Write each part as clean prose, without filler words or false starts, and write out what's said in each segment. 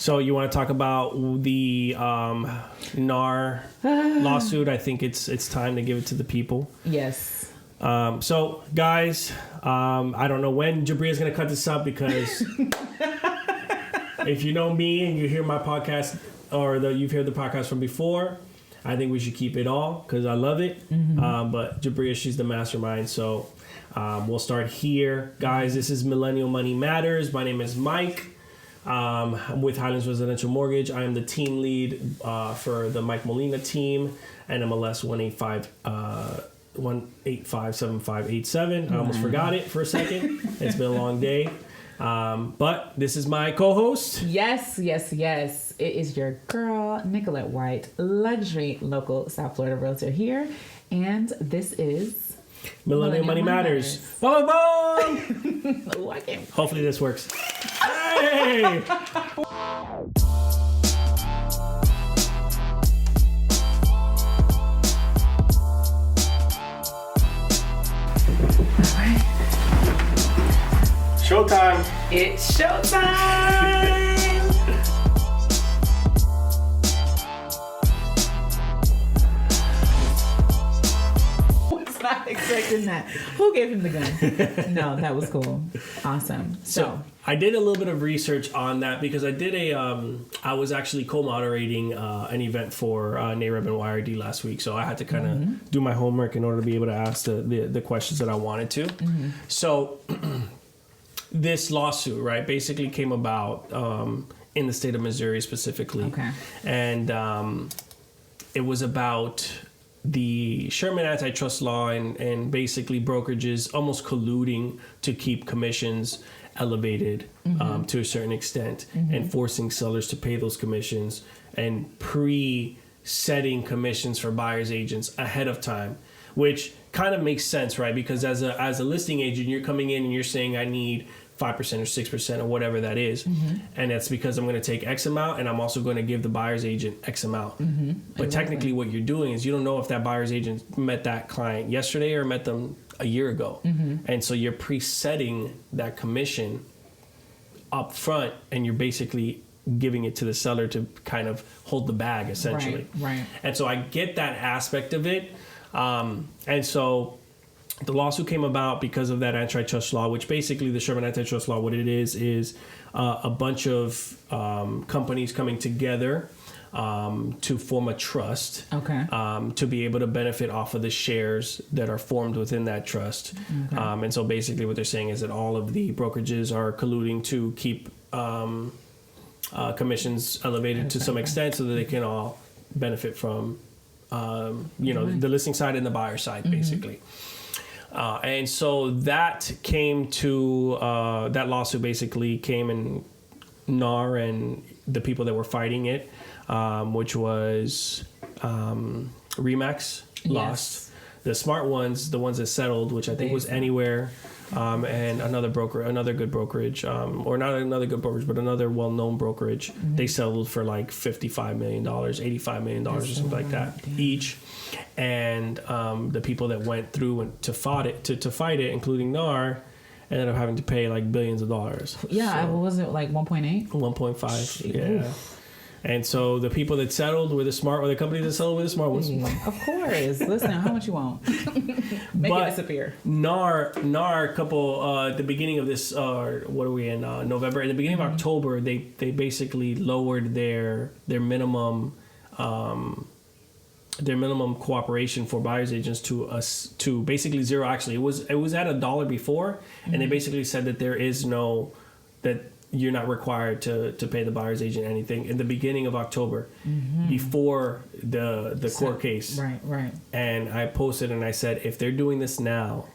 So you want to talk about the NAR lawsuit? I think it's time to give it to the people. Yes. So guys, I don't know when Jabria's going to cut this up because if you know me and you hear my podcast or you've heard the podcast from before, I think we should keep it all because I love it. But Jabria, she's the mastermind. So we'll start here. Guys, this is Millennial Money Matters. My name is Mike. I'm with Highlands Residential Mortgage. I am the team lead for the Mike Molina team and MLS 1857587. I almost forgot it for a second. It's been a long day. But this is my co-host. Yes. It is your girl, Nichollette White, luxury local South Florida Realtor here. And this is Millennial Money Matters. Boom, boom! Ooh, I can't. Hopefully this works. Hey! Showtime! It's showtime! Was not expecting that. Who gave him the gun? No, that was cool. Awesome. So I did a little bit of research on that because I did I was actually co-moderating an event for NAR and YRD last week, so I had to kind of do my homework in order to be able to ask the questions that I wanted to. So this lawsuit, right, basically came about in the state of Missouri specifically. Okay. And it was about the Sherman antitrust law and basically brokerages almost colluding to keep commissions elevated to a certain extent and forcing sellers to pay those commissions and pre-setting commissions for buyer's agents ahead of time, which kind of makes sense, right? Because as a listing agent, you're coming in and you're saying I need 5% or 6% or whatever that is. And that's because I'm going to take X amount and I'm also going to give the buyer's agent X amount. But technically what you're doing is you don't know if that buyer's agent met that client yesterday or met them a year ago. And so you're presetting that commission up front and you're basically giving it to the seller to kind of hold the bag essentially. Right. And so I get that aspect of it. And so the lawsuit came about because of that antitrust law, which basically the Sherman antitrust law, what it is a bunch of companies coming together to form a trust to be able to benefit off of the shares that are formed within that trust. And so basically what they're saying is that all of the brokerages are colluding to keep commissions elevated to some extent so that they can all benefit from the listing side and the buyer side, basically. And so that came to that lawsuit basically came in NAR and the people that were fighting it, which was Remax lost. The smart ones, the ones that settled, which I think was Anywhere, and another good brokerage, or not another good brokerage, but another well-known brokerage. They settled for like $55 million, $85 million or something like that each. And the people that went through to fight it, including NAR, ended up having to pay like billions of dollars. Yeah, so, was it like 1.8? 1.5. Yeah. And so the people that settled were the smart, or the companies that settled were the smart ones. Of course. Listen, how much you want? Make it disappear. NAR, a couple, at the beginning of this, what are we in, November? At the beginning of October, they basically lowered their minimum cooperation for buyer's agents to basically zero. Actually, it was at $1 before, and they basically said that that you're not required to pay the buyer's agent anything in the beginning of October, before the court case. Right. And I posted and I said, if they're doing this now,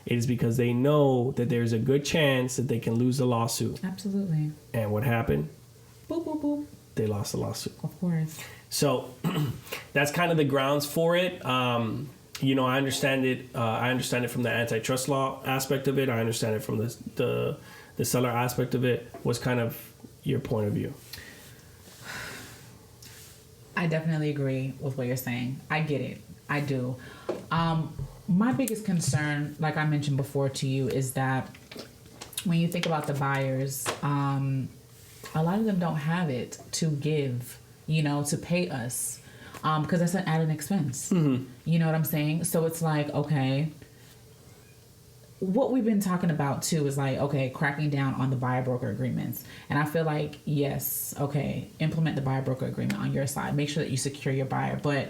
it is because they know that there's a good chance that they can lose the lawsuit. Absolutely. And what happened? Boop, boop, boop. They lost the lawsuit. Of course. So that's kind of the grounds for it. I understand it. I understand it from the antitrust law aspect of it. I understand it from the seller aspect of it. What's kind of your point of view? I definitely agree with what you're saying. I get it. I do. My biggest concern, like I mentioned before to you, is that when you think about the buyers, a lot of them don't have it to give, to pay us, because that's an added expense. Mm-hmm. You know what I'm saying? So it's like, okay, what we've been talking about too is like, okay, cracking down on the buyer broker agreements. And I feel like, yes, okay, implement the buyer broker agreement on your side. Make sure that you secure your buyer. But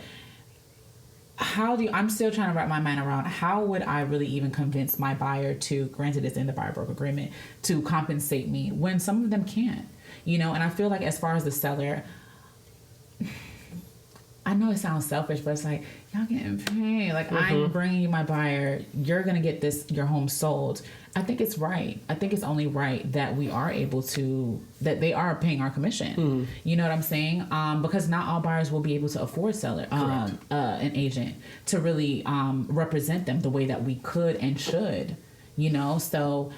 I'm still trying to wrap my mind around how would I really even convince my buyer to, granted it's in the buyer broker agreement, to compensate me when some of them can't, and I feel like as far as the seller, I know it sounds selfish, but it's like, y'all getting paid. Like, I'm bringing you my buyer. You're going to get your home sold. I think it's right. I think it's only right that we are able to, that they are paying our commission. You know what I'm saying? Because not all buyers will be able to afford an agent to really represent them the way that we could and should, So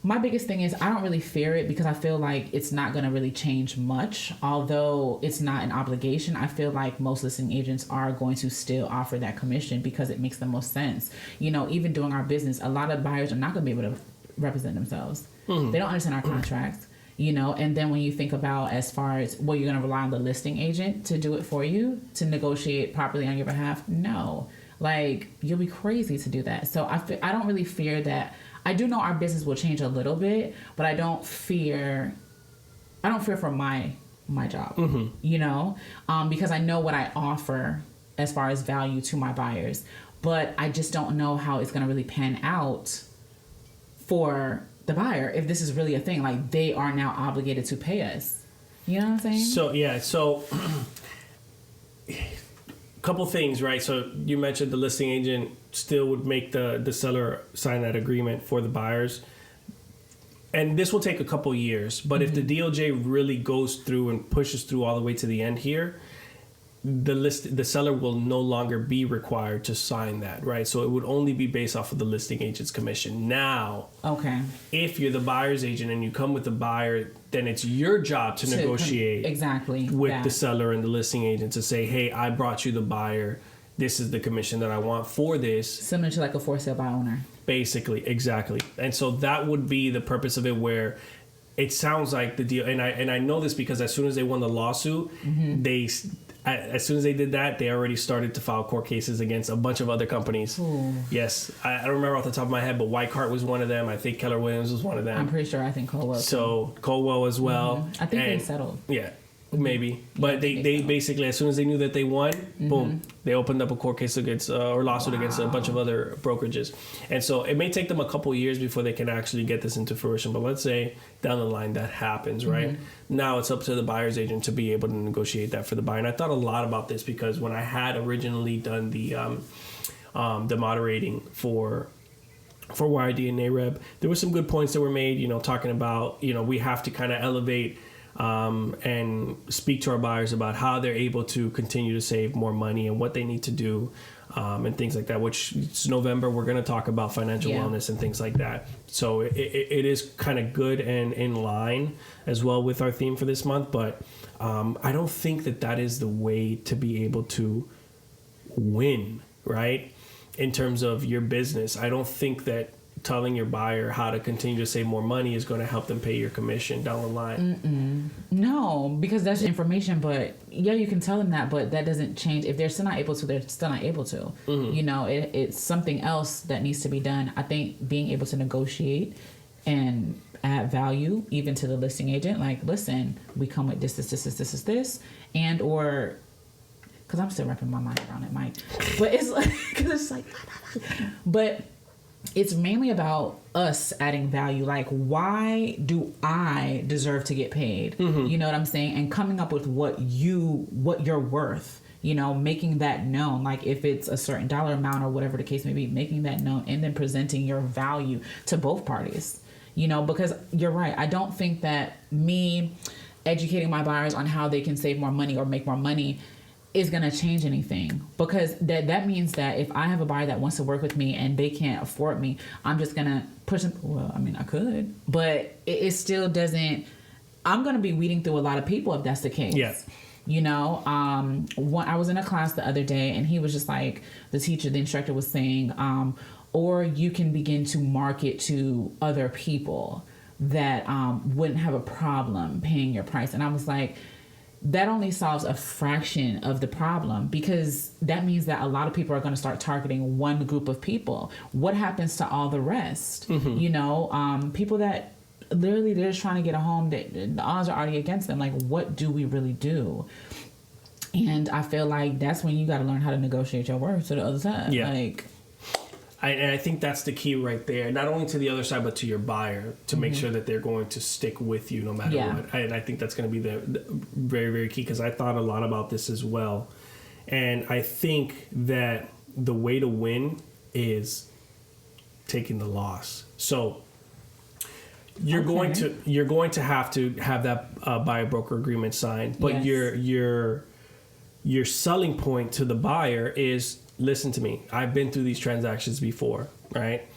my biggest thing is I don't really fear it because I feel like it's not going to really change much. Although it's not an obligation, I feel like most listing agents are going to still offer that commission because it makes the most sense. Even doing our business, a lot of buyers are not going to be able to represent themselves. They don't understand our contracts, and then when you think about as far as, well, you're going to rely on the listing agent to do it for you, to negotiate properly on your behalf. No, like, you'll be crazy to do that. So I don't really fear that. I do know our business will change a little bit, but I don't fear for my job, because I know what I offer as far as value to my buyers, but I just don't know how it's going to really pan out for the buyer if this is really a thing. Like, they are now obligated to pay us. You know what I'm saying? So couple things, right? So you mentioned the listing agent still would make the seller sign that agreement for the buyers. And this will take a couple years, but if the DOJ really goes through and pushes through all the way to the end here, the seller will no longer be required to sign that, right? So it would only be based off of the listing agent's commission. Now, okay, if you're the buyer's agent and you come with the buyer, then it's your job to negotiate exactly with the seller and the listing agent to say, hey, I brought you the buyer. This is the commission that I want for this. Similar to like a for sale by owner. Basically, exactly. And so that would be the purpose of it, where it sounds like the deal. And I know this because as soon as they won the lawsuit, as soon as they did that, they already started to file court cases against a bunch of other companies. Ooh. Yes. I don't remember off the top of my head, but White Cart was one of them. I think Keller Williams was one of them. I'm pretty sure. I think Colwell. So Colwell as well. I think they settled. Yeah. Maybe, but they basically, as soon as they knew that they won, boom, they opened up a court case against or lawsuit against a bunch of other brokerages. And so it may take them a couple years before they can actually get this into fruition. But let's say down the line that happens, right? Now it's up to the buyer's agent to be able to negotiate that for the buyer. And I thought a lot about this because when I had originally done the moderating for YRD and NAREB, there were some good points that were made, talking about, we have to kind of elevate and speak to our buyers about how they're able to continue to save more money and what they need to do and things like that, which it's November. We're going to talk about financial wellness and things like that. So it is kind of good and in line as well with our theme for this month. But I don't think that is the way to be able to win, right? In terms of your business. I don't think that telling your buyer how to continue to save more money is going to help them pay your commission down the line. No, because that's information. But yeah, you can tell them that, but that doesn't change. If they're still not able to, they're still not able to. It's something else that needs to be done. I think being able to negotiate and add value even to the listing agent, like, listen, we come with this, and or, because I'm still wrapping my mind around it, Mike. But it's like, because it's like, but it's mainly about us adding value. Like, why do I deserve to get paid? You know what I'm saying? And coming up with what you're worth, making that known. Like, if it's a certain dollar amount or whatever the case may be, making that known and then presenting your value to both parties, because you're right. I don't think that me educating my buyers on how they can save more money or make more money is going to change anything, because that means that if I have a buyer that wants to work with me and they can't afford me, I'm just going to push them. Well, I mean, I could, but it still doesn't. I'm going to be weeding through a lot of people if that's the case. Yeah. I was in a class the other day and he was just like, the instructor was saying, or you can begin to market to other people. that wouldn't have a problem paying your price. And I was like, that only solves a fraction of the problem, because that means that a lot of people are going to start targeting one group of people. What happens to all the rest? You know, people that literally they're just trying to get a home, that the odds are already against them. Like, what do we really do? And I feel like that's when you got to learn how to negotiate your worth to the other side. Yeah. Like, and I think that's the key right there, not only to the other side, but to your buyer, to make sure that they're going to stick with you no matter what. And I think that's going to be the very, very key, because I thought a lot about this as well. And I think that the way to win is taking the loss. So you're going to have that buyer broker agreement signed, but your selling point to the buyer is, listen to me, I've been through these transactions before, right?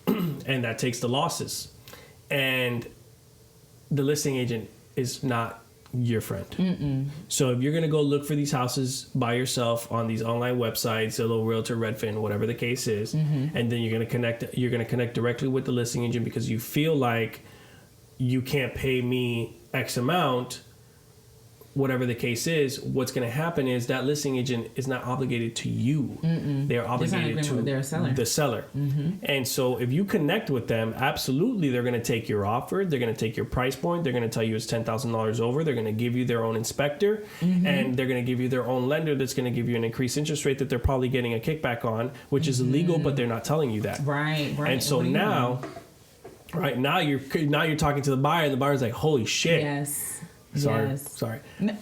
And that takes the losses. And the listing agent is not your friend. So if you're going to go look for these houses by yourself on these online websites, Zillow, Realtor, Redfin, whatever the case is, and then you're going to connect directly with the listing agent because you feel like you can't pay me X amount, whatever the case is, what's going to happen is that listing agent is not obligated to you. They're obligated to the seller. And so if you connect with them, absolutely, they're going to take your offer. They're going to take your price point. They're going to tell you it's $10,000 over. They're going to give you their own inspector, and they're going to give you their own lender that's going to give you an increased interest rate that they're probably getting a kickback on, which is illegal, but they're not telling you that. Right. And so now you're talking to the buyer, and the buyer's like, holy shit. Yes. Sorry. No.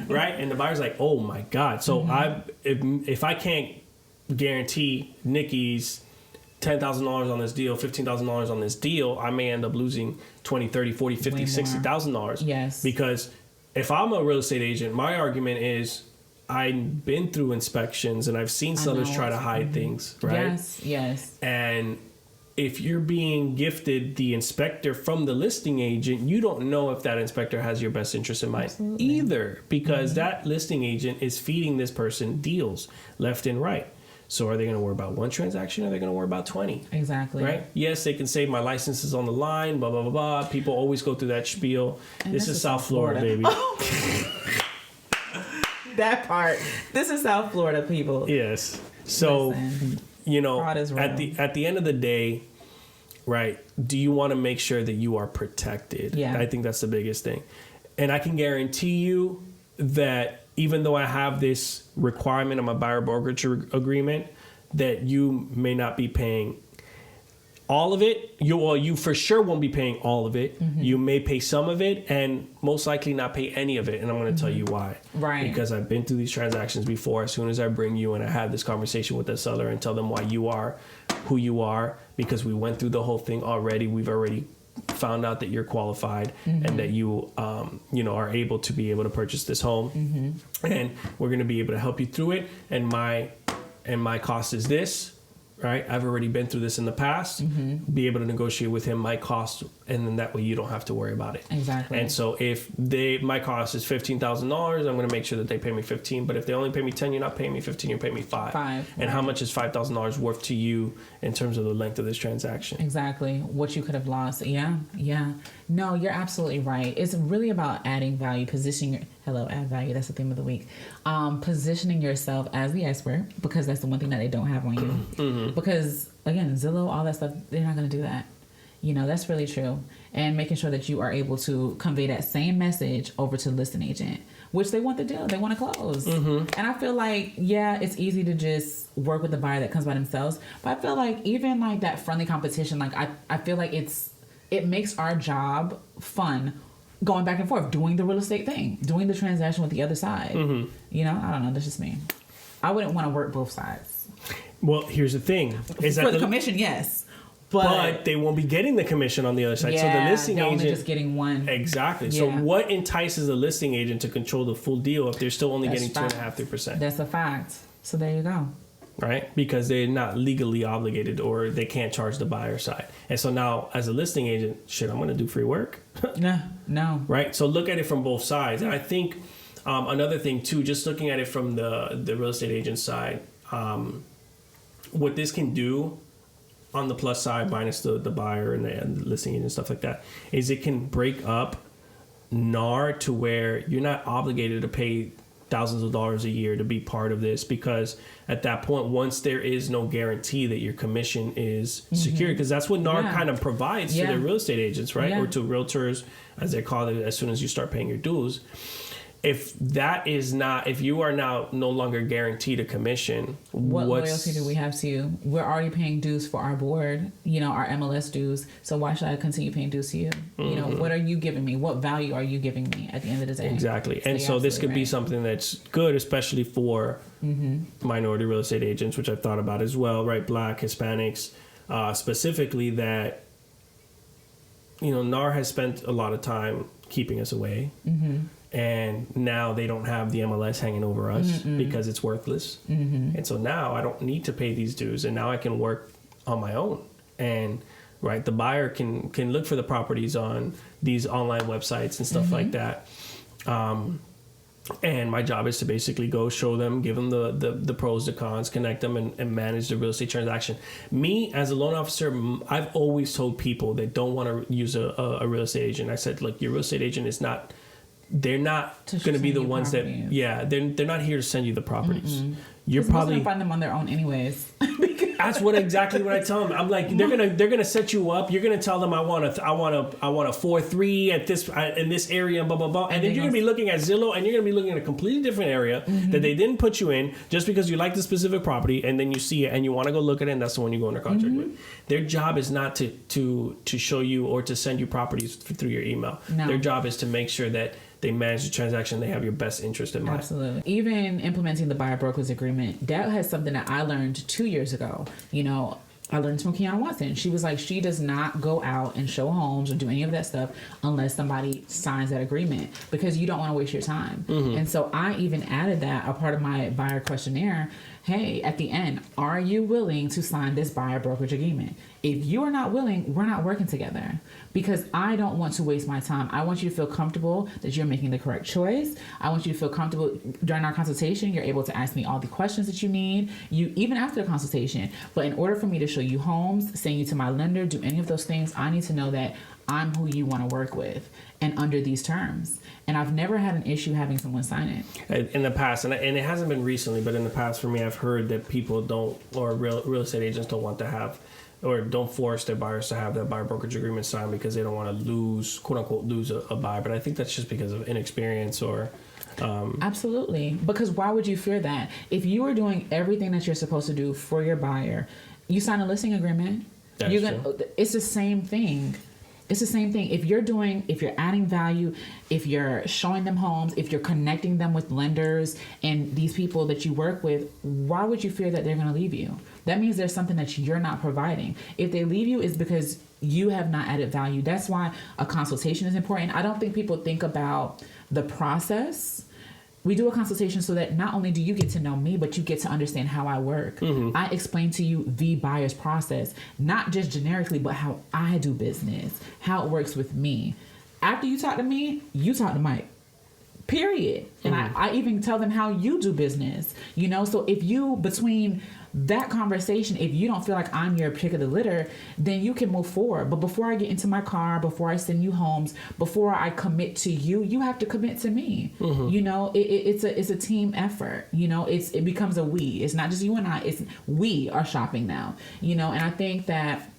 Right? And the buyer's like, oh my God. So if I can't guarantee Nikki's $10,000 on this deal, $15,000 on this deal, I may end up losing $20, $30, $40, $50, $60,000. Yes. Because if I'm a real estate agent, my argument is I've been through inspections and I've seen sellers try to hide things, right? Yes. And if you're being gifted the inspector from the listing agent, you don't know if that inspector has your best interest in mind either, because that listing agent is feeding this person deals left and right. So are they going to worry about one transaction, or are they going to worry about 20? Exactly. Right? Yes, they can say my license is on the line, blah, blah, blah, blah. People always go through that spiel. And this is South Florida, baby. That part. This is South Florida, people. Yes. So... Listen. You know, at the end of the day, right, do you want to make sure that you are protected? Yeah. I think that's the biggest thing. And I can guarantee you that even though I have this requirement on my buyer brokerage agreement, that you may not be paying all of it. You for sure won't be paying all of it. You may pay some of it, and most likely not pay any of it. And I'm going to tell you why. Right. Because I've been through these transactions before. As soon as I bring you and I have this conversation with the seller and tell them why you are who you are, because we went through the whole thing already. We've already found out that you're qualified and that you are able to purchase this home, and we're going to be able to help you through it. And my cost is this. Right, I've already been through this in the past. Be able to negotiate with him my cost, and then that way you don't have to worry about it. Exactly. And so if my cost is $15,000, I'm going to make sure that they pay me 15. But if they only pay me 10, you're not paying me 15. You're paying me 5. And how much is $5,000 worth to you in terms of the length of this transaction? Exactly. What you could have lost. Yeah. No, you're absolutely right. It's really about adding value, add value. That's the theme of the week. Positioning yourself as the expert, because that's the one thing that they don't have on you. Because again, Zillow, all that stuff, they're not going to do that. That's really true. And making sure that you are able to convey that same message over to the listing agent, which they want to do. They want to close. And I feel like, it's easy to just work with the buyer that comes by themselves. But I feel like even like that friendly competition, like I feel like it makes our job fun, going back and forth, doing the real estate thing, doing the transaction with the other side. I don't know. That's just me. I wouldn't want to work both sides. Well, here's the thing. Is For the commission, yes. But they won't be getting the commission on the other side. Yeah, so the listing agent... only just getting one. Exactly. Yeah. So what entices a listing agent to control the full deal if they're still only getting 2.5%, 3%? That's a fact. So there you go. Right? Because they're not legally obligated, or they can't charge the buyer side. And so now, as a listing agent, I'm going to do free work? No. Right? So look at it from both sides. And I think another thing, too, just looking at it from the real estate agent side, what this can do on the plus side, minus the buyer and the listing and stuff like that, is it can break up NAR to where you're not obligated to pay thousands of dollars a year to be part of this, because at that point, once there is no guarantee that your commission is secure, because that's what NAR kind of provides to their real estate agents, right? Or to realtors, as they call it, as soon as you start paying your dues. If you are now no longer guaranteed a commission, what loyalty do we have to you? We're already paying dues for our board, our MLS dues. So why should I continue paying dues to you? What are you giving me? What value are you giving me at the end of the day? Exactly. And so this could be something that's good, especially for minority real estate agents, which I've thought about as well, right? Black, Hispanics, specifically, that, NAR has spent a lot of time keeping us away. And now they don't have the MLS hanging over us because it's worthless. And so now I don't need to pay these dues, and now I can work on my own. And right, the buyer can look for the properties on these online websites and stuff like that. And my job is to basically go show them, give them the pros, the cons, connect them, and manage the real estate transaction. Me, as a loan officer, I've always told people that don't want to use a real estate agent. I said, look, your real estate agent is not... They're not going to be the ones properties. They're not here to send you the properties. You're probably going to find them on their own anyways. That's exactly what I tell them. I'm like, they're gonna set you up. You're gonna tell them I want a 4.3 at this in this area, blah blah blah, and then you're gonna be looking at Zillow, and you're gonna be looking at a completely different area that they didn't put you in just because you like the specific property, and then you see it and you want to go look at it, and that's the one you go under contract with. Their job is not to show you or to send you properties through your email. No. Their job is to make sure that they manage the transaction. They have your best interest in mind. Absolutely. Even implementing the buyer brokerage agreement, that has something that I learned 2 years ago. I learned from Kiana Watson. She was like, she does not go out and show homes or do any of that stuff unless somebody signs that agreement, because you don't want to waste your time. And so I even added that a part of my buyer questionnaire. Hey, at the end, are you willing to sign this buyer brokerage agreement? If you are not willing, we're not working together, because I don't want to waste my time. I want you to feel comfortable that you're making the correct choice. I want you to feel comfortable during our consultation. You're able to ask me all the questions that you need, even after the consultation. But in order for me to show you homes, send you to my lender, do any of those things, I need to know that I'm who you want to work with and under these terms. And I've never had an issue having someone sign it. In the past, and it hasn't been recently, but in the past for me, I've heard that people don't, or real estate agents don't want to have, or don't force their buyers to have that buyer brokerage agreement signed because they don't want to lose, quote unquote, lose a buyer. But I think that's just because of inexperience or... Absolutely. Because why would you fear that? If you are doing everything that you're supposed to do for your buyer, you sign a listing agreement. It's the same thing. It's the same thing. If you're adding value, if you're showing them homes, if you're connecting them with lenders and these people that you work with, why would you fear that they're going to leave you? That means there's something that you're not providing. If they leave you, it's because you have not added value. That's why a consultation is important. I don't think people think about the process. We do a consultation so that not only do you get to know me, but you get to understand how I work. I explain to you the buyer's process, not just generically, but how I do business, how it works with me. After you talk to me, you talk to Mike. Period. And I even tell them how you do business. So if you, between that conversation, if you don't feel like I'm your pick of the litter, then you can move forward. But before I get into my car, before I send you homes, before I commit to you, you have to commit to me. It's a team effort. It becomes a we. It's not just you and I. It's we are shopping now. And I think that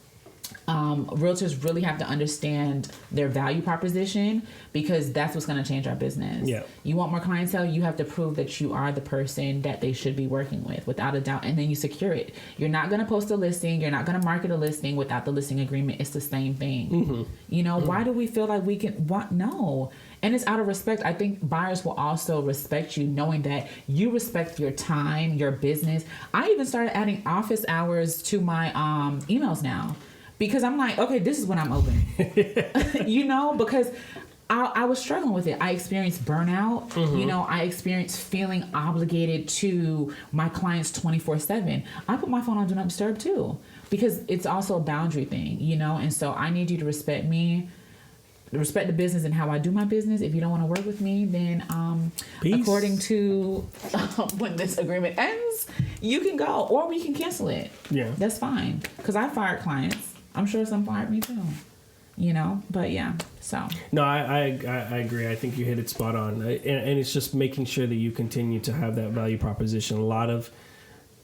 realtors really have to understand their value proposition, because that's what's going to change our business. Yeah. You want more clientele, you have to prove that you are the person that they should be working with, without a doubt, and then you secure it. You're not going to post a listing, you're not going to market a listing without the listing agreement. It's the same thing. Why do we feel like we can... What? No. And it's out of respect. I think buyers will also respect you, knowing that you respect your time, your business. I even started adding office hours to my emails now. Because I'm like, okay, this is when I'm open. Because I was struggling with it. I experienced burnout. I experienced feeling obligated to my clients 24/7. I put my phone on Do Not Disturb too, because it's also a boundary thing, And so I need you to respect me, respect the business and how I do my business. If you don't want to work with me, then according to when this agreement ends, you can go, or we can cancel it. Yeah. That's fine. Because I fired clients. I'm sure some fired me too. You know, but yeah, so. No, I agree. I think you hit it spot on. And it's just making sure that you continue to have that value proposition. A lot of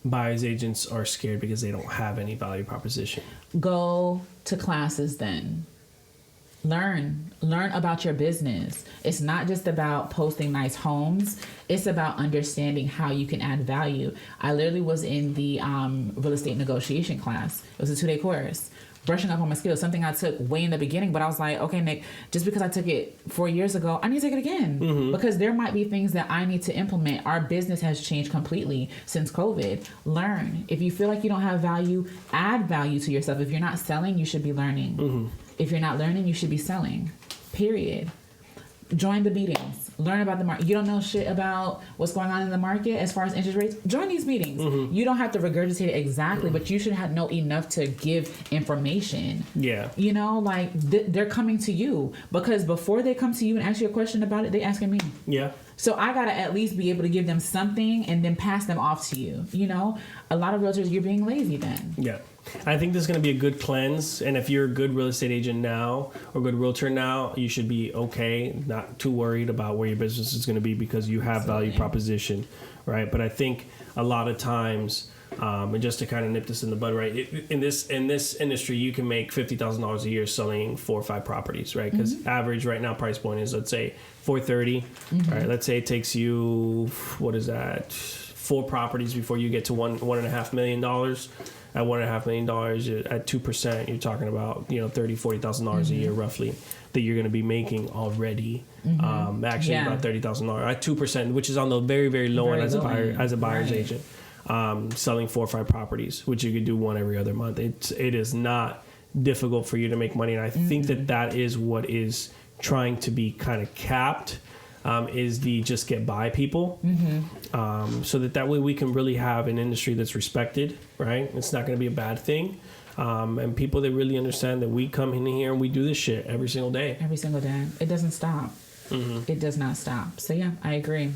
buyer's agents are scared because they don't have any value proposition. Go to classes then. Learn about your business. It's not just about posting nice homes. It's about understanding how you can add value. I literally was in the real estate negotiation class. It was a 2-day course. Brushing up on my skills, something I took way in the beginning, but I was like, okay, Nick, just because I took it 4 years ago, I need to take it again because there might be things that I need to implement. Our business has changed completely since COVID. Learn. If you feel like you don't have value, add value to yourself. If you're not selling, you should be learning. If you're not learning, you should be selling. Period. Join the meetings. Learn about the market. You don't know shit about what's going on in the market as far as interest rates. Join these meetings. You don't have to regurgitate it exactly, but you should know enough to give information. Yeah. You know, like they're coming to you because before they come to you and ask you a question about it, they asking me. Yeah. So I gotta at least be able to give them something and then pass them off to you. You know, a lot of realtors, you're being lazy then. Yeah. I think this is going to be a good cleanse. And if you're a good real estate agent now or good realtor now, you should be okay, not too worried about where your business is going to be because you have value proposition, right? But I think a lot of times, and just to kind of nip this in the bud, right? In this industry, you can make $50,000 a year selling 4 or 5 properties, right? Because average right now price point is, let's say, $430. Right? Let's say it takes you, what is that? 4 properties before you get to $1.5 million. At $1.5 million, at 2%, you're talking about $30,000-$40,000 a year roughly that you're going to be making already. Actually, about $30,000 at 2%, which is on the very, very low end as a buyer's agent. Selling 4 or 5 properties, which you could do one every other month. It is not difficult for you to make money, and I think that is what is trying to be kind of capped. Is the just get by people, so that way we can really have an industry that's respected, right? It's not going to be a bad thing, and people that really understand that we come in here and we do this shit every single day. Every single day. It doesn't stop. It does not stop. So yeah, I agree.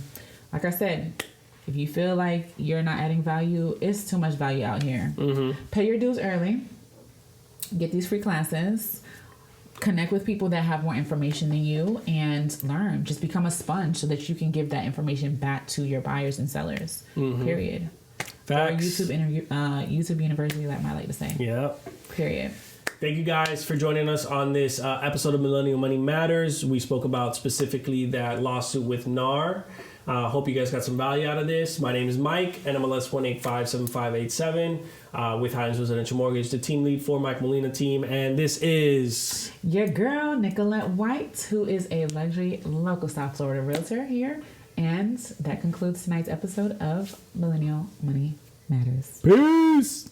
Like I said, if you feel like you're not adding value, it's too much value out here. Pay your dues early. Get these free classes. Connect with people that have more information than you and learn. Just become a sponge so that you can give that information back to your buyers and sellers. Period. Facts. Or YouTube University, like I like to say. Yeah. Period. Thank you guys for joining us on this episode of Millennial Money Matters. We spoke about specifically that lawsuit with NAR. Hope you guys got some value out of this. My name is Mike, NMLS 1857587 with Hines Residential Mortgage, the team lead for Mike Molina team. And this is your girl, Nichollette White, who is a luxury local South Florida realtor here. And that concludes tonight's episode of Millennial Money Matters. Peace.